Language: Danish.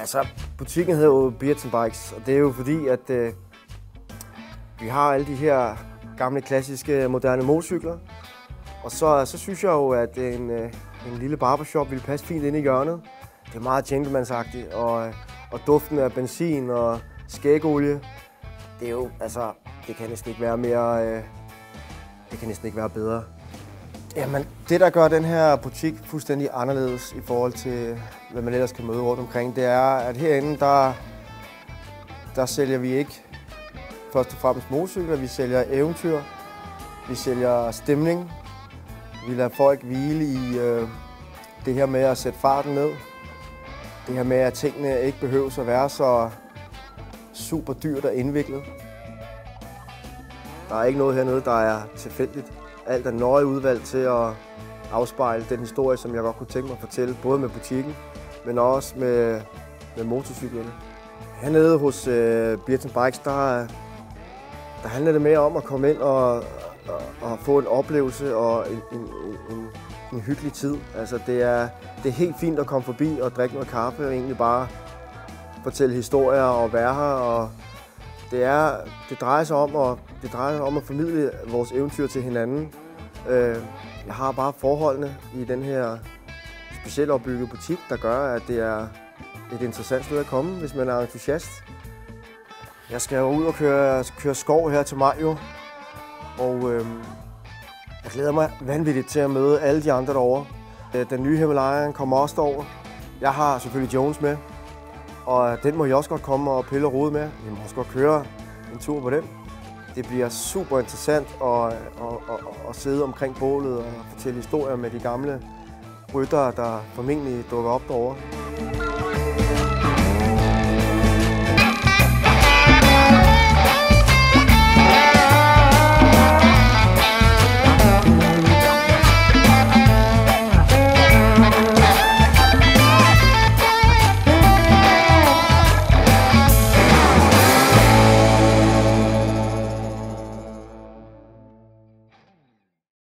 Altså, butikken hedder jo Beards & Bikes, og det er jo fordi, at vi har alle de her gamle, klassiske, moderne motorcykler. Og så synes jeg jo, at en lille barbershop ville passe fint ind i hjørnet. Det er meget gentlemansagtigt, og duften af benzin og skægolie, det er jo, altså, det kan næsten ikke være mere, det kan næsten ikke være bedre. Jamen, det der gør den her butik fuldstændig anderledes i forhold til, hvad man ellers kan møde rundt omkring, det er, at herinde, der sælger vi ikke først og fremmest motorcykler, vi sælger eventyr, vi sælger stemning, vi lader folk hvile i det her med at sætte farten ned, det her med, at tingene ikke behøver at være så super dyrt og indviklet. Der er ikke noget hernede, der er tilfældigt. Alt er nøje udvalgt til at afspejle den historie, som jeg godt kunne tænke mig at fortælle, både med butikken, men også med motorcyklerne. Hernede hos Beards & Bikes, der handler det mere om at komme ind og få en oplevelse og en hyggelig tid. Altså, det er helt fint at komme forbi og drikke noget kaffe og egentlig bare fortælle historier og være her. Og det drejer sig om at formidle vores eventyr til hinanden. Jeg har bare forholdene i den her specielt opbyggede butik, der gør, at det er et interessant sted at komme, hvis man er entusiast. Jeg skal jo ud og køre skov her til maj, jo. Og jeg glæder mig vanvittigt til at møde alle de andre derovre. Den nye Himalayan kommer også derover. Jeg har selvfølgelig Jones med, og den må I også godt komme og pille og rode med. I må også godt køre en tur på den. Det bliver super interessant at sidde omkring bålet og fortælle historier med de gamle ryttere, der formentlig dukker op derovre.